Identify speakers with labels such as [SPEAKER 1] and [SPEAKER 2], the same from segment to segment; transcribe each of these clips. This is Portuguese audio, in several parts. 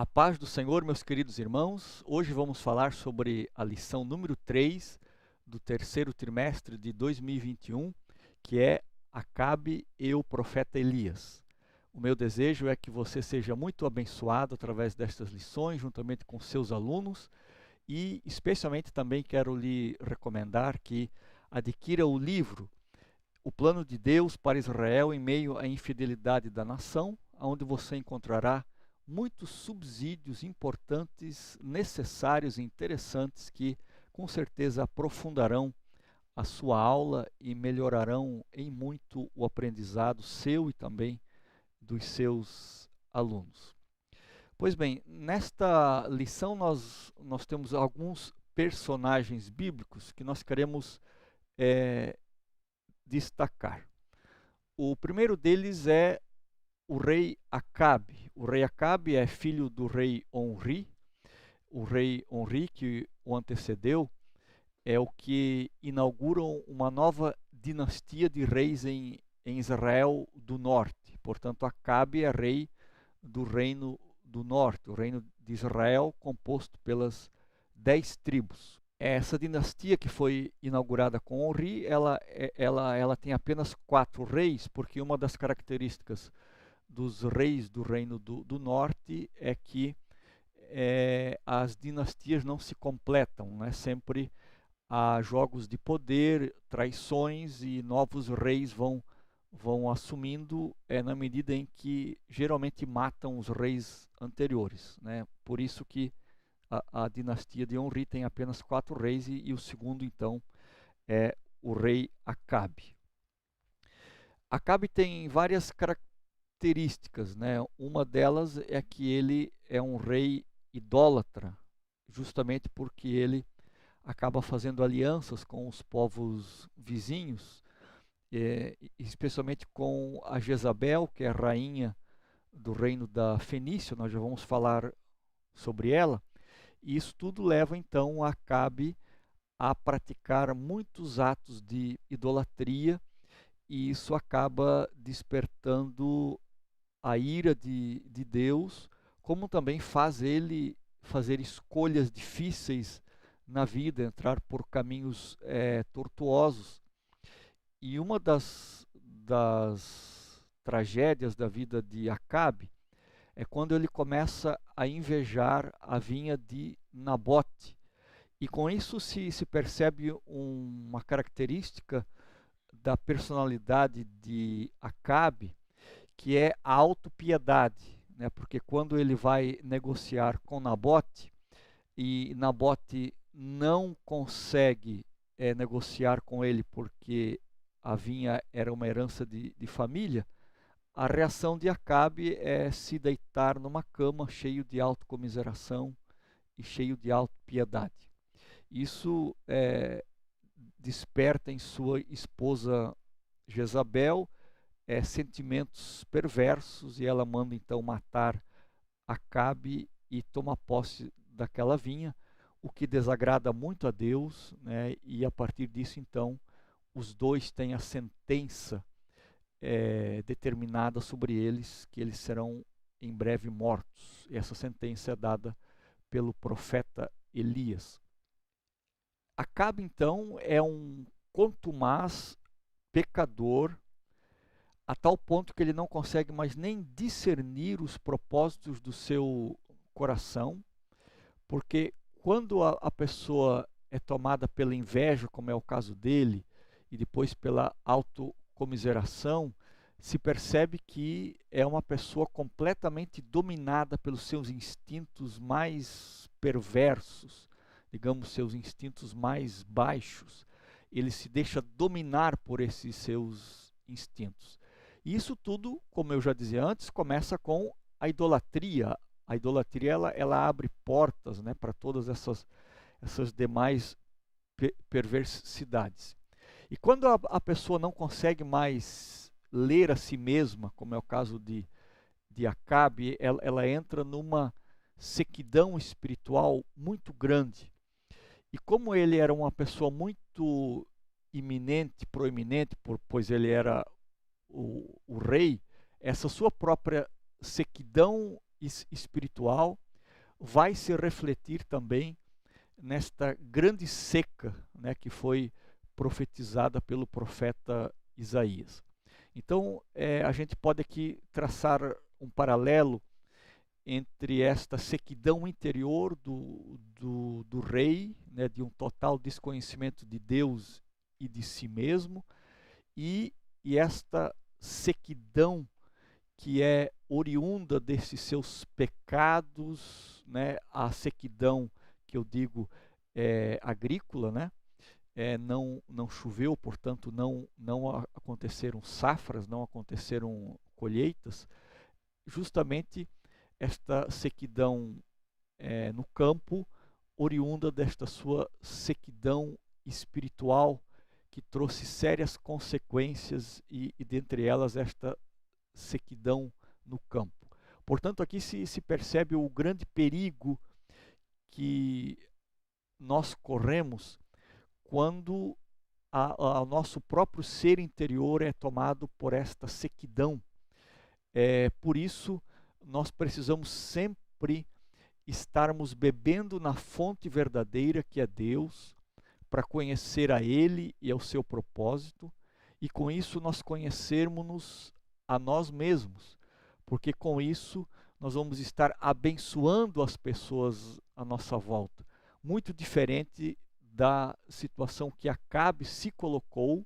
[SPEAKER 1] A paz do Senhor, meus queridos irmãos. Hoje vamos falar sobre a lição número 3 do terceiro trimestre de 2021, que é Acabe e o profeta Elias. O meu desejo é que você seja muito abençoado através destas lições, juntamente com seus alunos, e especialmente também quero lhe recomendar que adquira o livro O Plano de Deus para Israel em meio à infidelidade da nação, onde você encontrará muitos subsídios importantes, necessários e interessantes que com certeza aprofundarão a sua aula e melhorarão em muito o aprendizado seu e também dos seus alunos. Pois bem, nesta lição nós temos alguns personagens bíblicos que nós queremos destacar. O primeiro deles é o rei Acabe. O rei Acabe é filho do rei Onri. O rei Onri, que o antecedeu, é o que inaugura uma nova dinastia de reis em Israel do Norte. Portanto, Acabe é rei do reino do Norte, o reino de Israel composto pelas 10 tribos. Essa dinastia que foi inaugurada com Onri, ela tem apenas 4 reis, porque uma das características dos reis do reino do norte é que as dinastias não se completam, né? Sempre há jogos de poder, traições e novos reis vão assumindo na medida em que geralmente matam os reis anteriores, né? Por isso que a dinastia de Onri tem apenas 4 reis e o segundo então é o rei Acabe. Acabe tem várias características, né? Uma delas é que ele é um rei idólatra, justamente porque ele acaba fazendo alianças com os povos vizinhos, especialmente com a Jezabel, que é a rainha do reino da Fenícia. Nós já vamos falar sobre ela. E isso tudo leva então Acabe a praticar muitos atos de idolatria, e isso acaba despertando a ira de Deus, como também faz ele fazer escolhas difíceis na vida, entrar por caminhos tortuosos. E uma das tragédias da vida de Acabe é quando ele começa a invejar a vinha de Nabote. E com isso se percebe uma característica da personalidade de Acabe, que é a autopiedade, né? Porque quando ele vai negociar com Nabote e Nabote não consegue negociar com ele porque a vinha era uma herança de família, a reação de Acabe é se deitar numa cama cheio de autocomiseração e cheio de autopiedade. Isso desperta em sua esposa Jezabel sentimentos perversos, e ela manda então matar Acabe e toma posse daquela vinha, o que desagrada muito a Deus, né? E a partir disso então os dois têm a sentença determinada sobre eles, que eles serão em breve mortos. E essa sentença é dada pelo profeta Elias. Acabe então é um contumaz pecador, a tal ponto que ele não consegue mais nem discernir os propósitos do seu coração, porque quando a pessoa é tomada pela inveja, como é o caso dele, e depois pela autocomiseração, se percebe que é uma pessoa completamente dominada pelos seus instintos mais perversos, digamos, seus instintos mais baixos. Ele se deixa dominar por esses seus instintos. E isso tudo, como eu já dizia antes, começa com a idolatria. A idolatria ela abre portas, né, para todas essas demais perversidades. E quando a pessoa não consegue mais ler a si mesma, como é o caso de Acabe, ela entra numa sequidão espiritual muito grande. E como ele era uma pessoa muito iminente, proeminente, pois ele era o rei, essa sua própria sequidão espiritual vai se refletir também nesta grande seca, né, que foi profetizada pelo profeta Isaías. Então, a gente pode aqui traçar um paralelo entre esta sequidão interior do rei, né, de um total desconhecimento de Deus e de si mesmo, e esta sequidão que é oriunda desses seus pecados, né, a sequidão que eu digo agrícola, né, não choveu, portanto não aconteceram safras, não aconteceram colheitas, justamente esta sequidão no campo, oriunda desta sua sequidão espiritual, que trouxe sérias consequências e dentre elas esta sequidão no campo. Portanto, aqui se percebe o grande perigo que nós corremos quando o nosso próprio ser interior é tomado por esta sequidão. Por isso, nós precisamos sempre estarmos bebendo na fonte verdadeira que é Deus, para conhecer a Ele e ao seu propósito, e com isso nós conhecermos-nos a nós mesmos, porque com isso nós vamos estar abençoando as pessoas à nossa volta. Muito diferente da situação que Acabe se colocou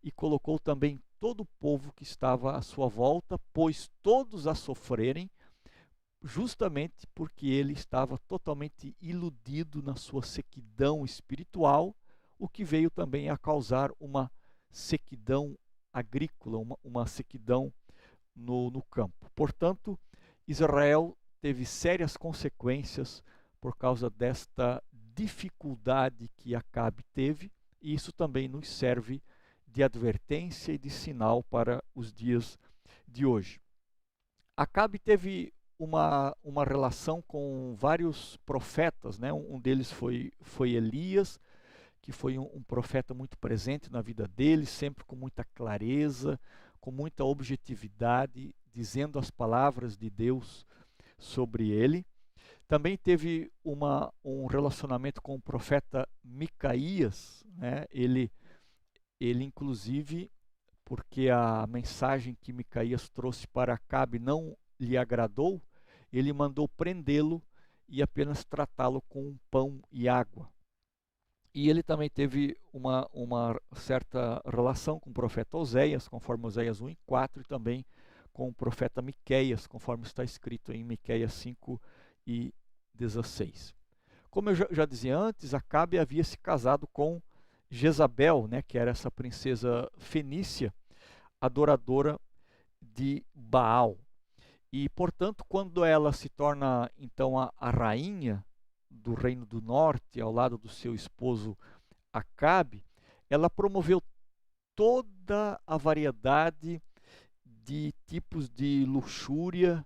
[SPEAKER 1] e colocou também todo o povo que estava à sua volta, pôs todos a sofrerem, justamente porque ele estava totalmente iludido na sua sequidão espiritual, o que veio também a causar uma sequidão agrícola, uma sequidão no campo. Portanto, Israel teve sérias consequências por causa desta dificuldade que Acabe teve, e isso também nos serve de advertência e de sinal para os dias de hoje. Acabe teve uma relação com vários profetas, né? Um deles foi Elias, que foi um profeta muito presente na vida dele, sempre com muita clareza, com muita objetividade, dizendo as palavras de Deus sobre ele. Também teve um relacionamento com o profeta Micaías, né? Ele inclusive, porque a mensagem que Micaías trouxe para Acabe não lhe agradou, ele mandou prendê-lo e apenas tratá-lo com pão e água. E ele também teve uma certa relação com o profeta Oséias, conforme Oséias 1 e 4, e também com o profeta Miqueias, conforme está escrito em Miqueias 5 e 16. Como eu já dizia antes, Acabe havia se casado com Jezabel, né, que era essa princesa fenícia, adoradora de Baal. E, portanto, quando ela se torna, então, a rainha do Reino do Norte, ao lado do seu esposo Acabe, ela promoveu toda a variedade de tipos de luxúria,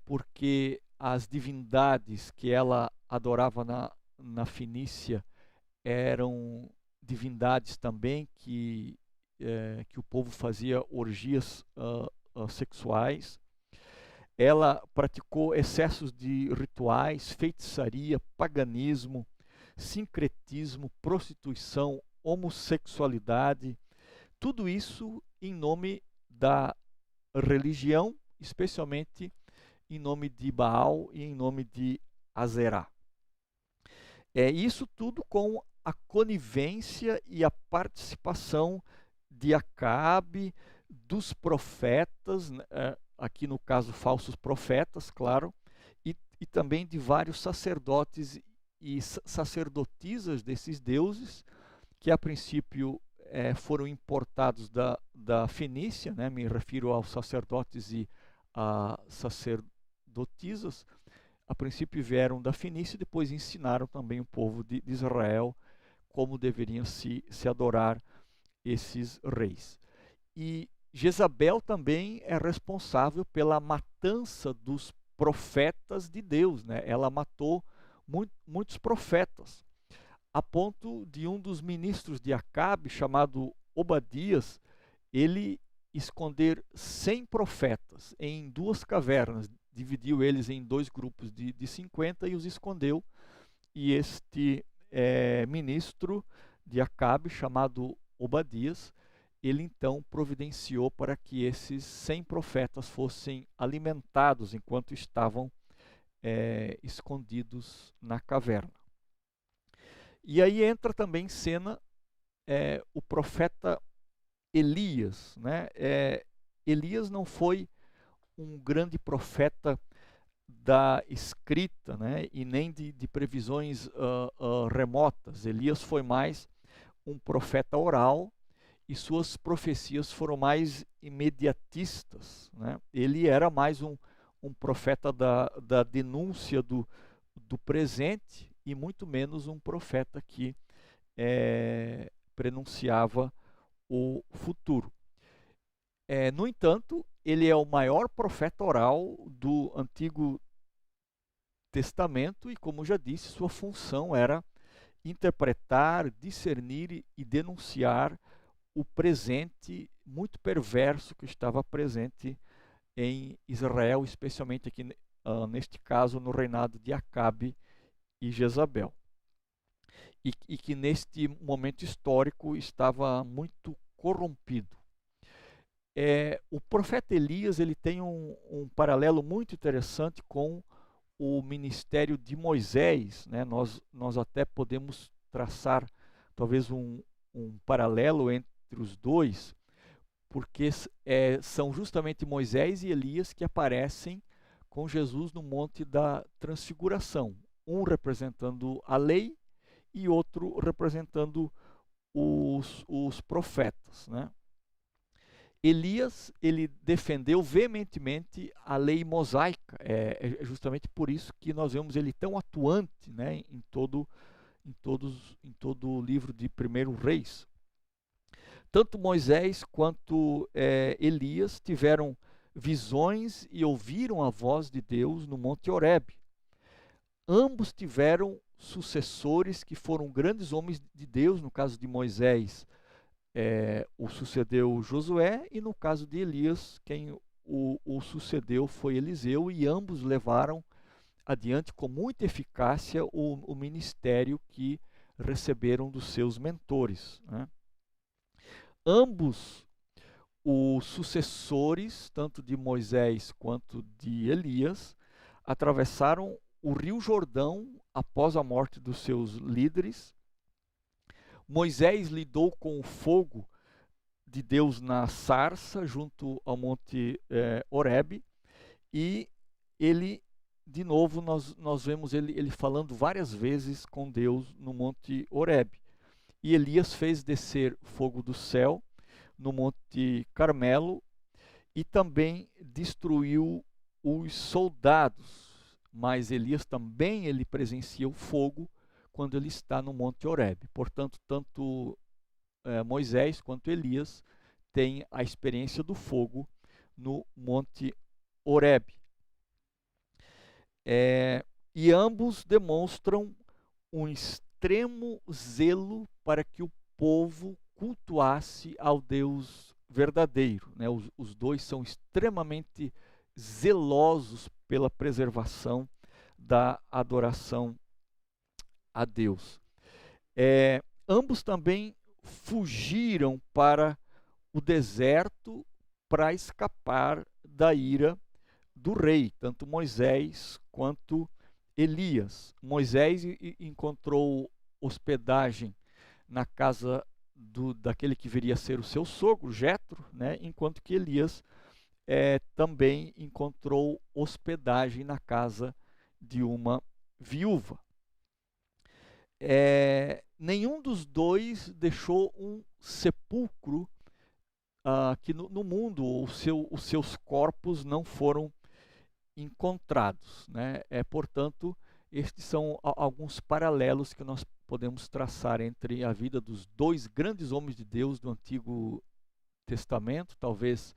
[SPEAKER 1] porque as divindades que ela adorava na Fenícia eram divindades também que o povo fazia orgias sexuais. Ela praticou excessos de rituais, feitiçaria, paganismo, sincretismo, prostituição, homossexualidade, tudo isso em nome da religião, especialmente em nome de Baal e em nome de Azerá. Isso tudo com a conivência e a participação de Acabe, dos profetas, aqui no caso falsos profetas, claro, e também de vários sacerdotes e sacerdotisas desses deuses, que a princípio foram importados da Fenícia, né? Me refiro aos sacerdotes e a sacerdotisas. A princípio vieram da Fenícia e depois ensinaram também o povo de Israel como deveriam se adorar esses reis. E Jezabel também é responsável pela matança dos profetas de Deus, né? Ela matou muitos profetas, a ponto de um dos ministros de Acabe, chamado Obadias, ele esconder 100 profetas em 2 cavernas, dividiu eles em 2 grupos de 50 e os escondeu. E este ministro de Acabe, chamado Obadias, ele então providenciou para que esses 100 profetas fossem alimentados enquanto estavam escondidos na caverna. E aí entra também em cena o profeta Elias, né? Elias não foi um grande profeta da escrita, né? E nem de previsões remotas. Elias foi mais um profeta oral e suas profecias foram mais imediatistas, né? Ele era mais um profeta da denúncia do presente e muito menos um profeta que prenunciava o futuro. No entanto, ele é o maior profeta oral do Antigo Testamento e, como já disse, sua função era interpretar, discernir e denunciar o presente muito perverso que estava presente em Israel, especialmente aqui neste caso no reinado de Acabe e Jezabel. E que neste momento histórico estava muito corrompido. O profeta Elias ele tem um paralelo muito interessante com o ministério de Moisés, né? Nós até podemos traçar talvez um paralelo entre os dois, porque são justamente Moisés e Elias que aparecem com Jesus no Monte da Transfiguração, um representando a lei e outro representando os profetas, né? Elias, ele defendeu veementemente a lei mosaica. É justamente por isso que nós vemos ele tão atuante, né, em todo o livro de 1 Reis. Tanto Moisés quanto Elias tiveram visões e ouviram a voz de Deus no Monte Horebe. Ambos tiveram sucessores que foram grandes homens de Deus. No caso de Moisés, o sucedeu Josué, e no caso de Elias, quem o sucedeu foi Eliseu, e ambos levaram adiante com muita eficácia o ministério que receberam dos seus mentores, né? Ambos os sucessores, tanto de Moisés quanto de Elias, atravessaram o Rio Jordão após a morte dos seus líderes. Moisés lidou com o fogo de Deus na sarça, junto ao Monte Horebe, e ele, de novo, nós vemos ele falando várias vezes com Deus no Monte Horebe. E Elias fez descer fogo do céu no Monte Carmelo e também destruiu os soldados. Mas Elias também ele presencia o fogo quando ele está no Monte Horebe. Portanto, tanto Moisés quanto Elias têm a experiência do fogo no Monte Horebe. E ambos demonstram um extremo zelo para que o povo cultuasse ao Deus verdadeiro, né? Os dois são extremamente zelosos pela preservação da adoração a Deus. Ambos também fugiram para o deserto para escapar da ira do rei, tanto Moisés quanto Elias. Moisés encontrou hospedagem na casa daquele que viria a ser o seu sogro, Jetro, né? Enquanto que Elias também encontrou hospedagem na casa de uma viúva. Nenhum dos dois deixou um sepulcro que no mundo os seus corpos não foram encontrados, né? Portanto, estes são alguns paralelos que nós podemos traçar entre a vida dos dois grandes homens de Deus do Antigo Testamento, talvez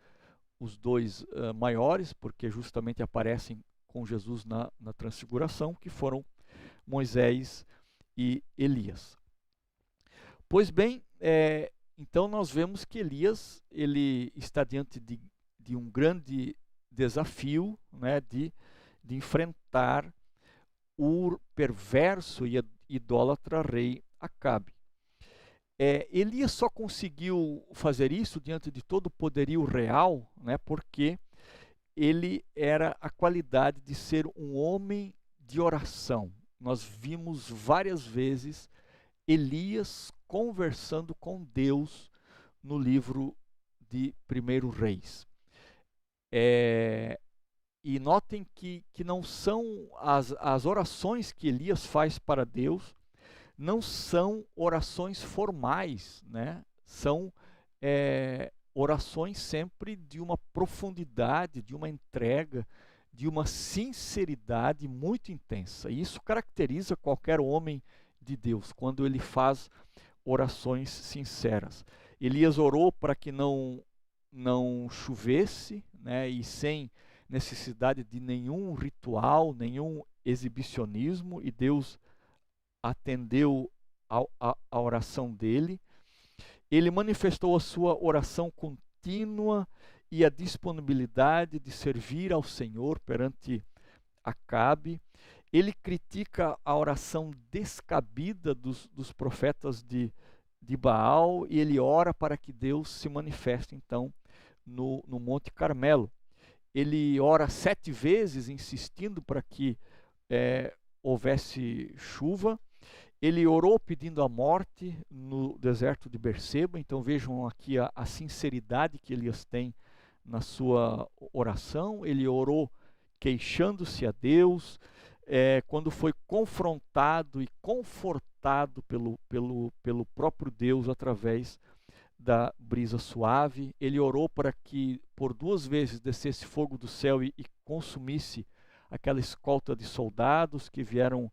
[SPEAKER 1] os dois maiores, porque justamente aparecem com Jesus na Transfiguração, que foram Moisés e Elias. Pois bem, então nós vemos que Elias ele está diante de um grande desafio, né, de enfrentar o perverso e idólatra rei Acabe. Elias só conseguiu fazer isso diante de todo o poderio real, né, porque ele era a qualidade de ser um homem de oração. Nós vimos várias vezes Elias conversando com Deus no livro de 1 Reis. E notem que não são as orações que Elias faz para Deus, não são orações formais, né? São orações sempre de uma profundidade, de uma entrega, de uma sinceridade muito intensa. E isso caracteriza qualquer homem de Deus, quando ele faz orações sinceras. Elias orou para que não chovesse, né? E sem necessidade de nenhum ritual, nenhum exibicionismo, e Deus atendeu a oração dele. Ele manifestou a sua oração contínua e a disponibilidade de servir ao Senhor perante Acabe. Ele critica a oração descabida dos profetas de Baal, e ele ora para que Deus se manifeste então no Monte Carmelo. Ele ora 7 vezes, insistindo para que houvesse chuva. Ele orou pedindo a morte no deserto de Berseba. Então vejam aqui a sinceridade que Elias tem na sua oração. Ele orou queixando-se a Deus, quando foi confrontado e confortado pelo próprio Deus através da brisa suave. Ele orou para que por 2 vezes descesse fogo do céu e consumisse aquela escolta de soldados que vieram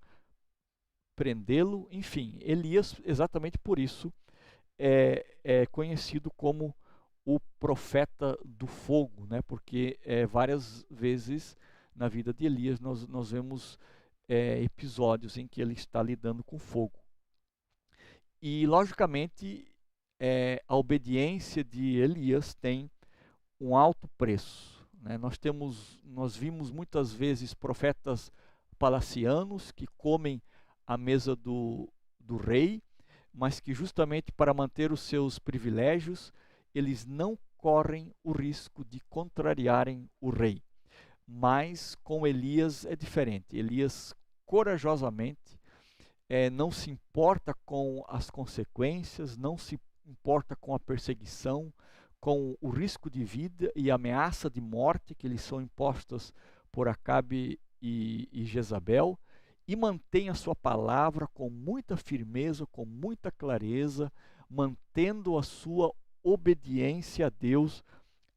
[SPEAKER 1] prendê-lo. Enfim, Elias, exatamente por isso, é conhecido como o profeta do fogo, né? Porque várias vezes na vida de Elias nós vemos episódios em que ele está lidando com fogo. E, logicamente, a obediência de Elias tem um alto preço, né? Nós vimos muitas vezes profetas palacianos que comem à mesa do rei, mas que justamente para manter os seus privilégios, eles não correm o risco de contrariarem o rei. Mas com Elias é diferente. Elias corajosamente não se importa com as consequências, não se importa com a perseguição, com o risco de vida e a ameaça de morte que lhes são impostas por Acabe e Jezabel, e mantém a sua palavra com muita firmeza, com muita clareza, mantendo a sua obediência a Deus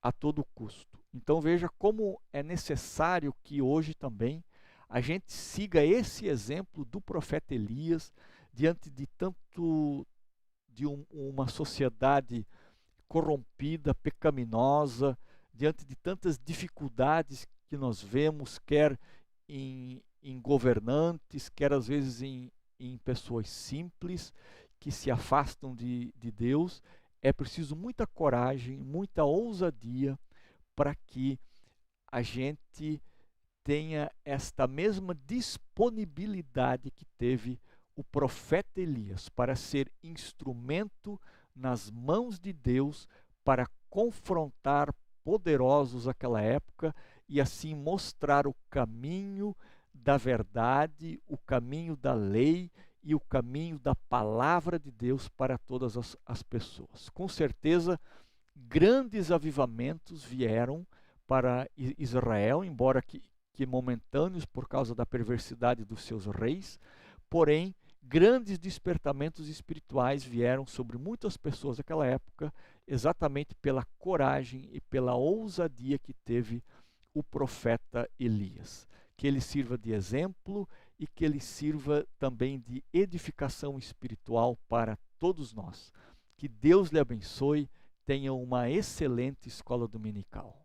[SPEAKER 1] a todo custo. Então veja como é necessário que hoje também a gente siga esse exemplo do profeta Elias diante de uma sociedade corrompida, pecaminosa, diante de tantas dificuldades que nós vemos, quer em governantes, quer às vezes em pessoas simples que se afastam de Deus. É preciso muita coragem, muita ousadia para que a gente tenha esta mesma disponibilidade que teve o profeta Elias para ser instrumento nas mãos de Deus para confrontar poderosos naquela época e assim mostrar o caminho da verdade, o caminho da lei e o caminho da palavra de Deus para todas as pessoas. Com certeza, grandes avivamentos vieram para Israel, embora que momentâneos por causa da perversidade dos seus reis, porém, grandes despertamentos espirituais vieram sobre muitas pessoas daquela época, exatamente pela coragem e pela ousadia que teve o profeta Elias. Que ele sirva de exemplo e que ele sirva também de edificação espiritual para todos nós. Que Deus lhe abençoe, tenha uma excelente escola dominical.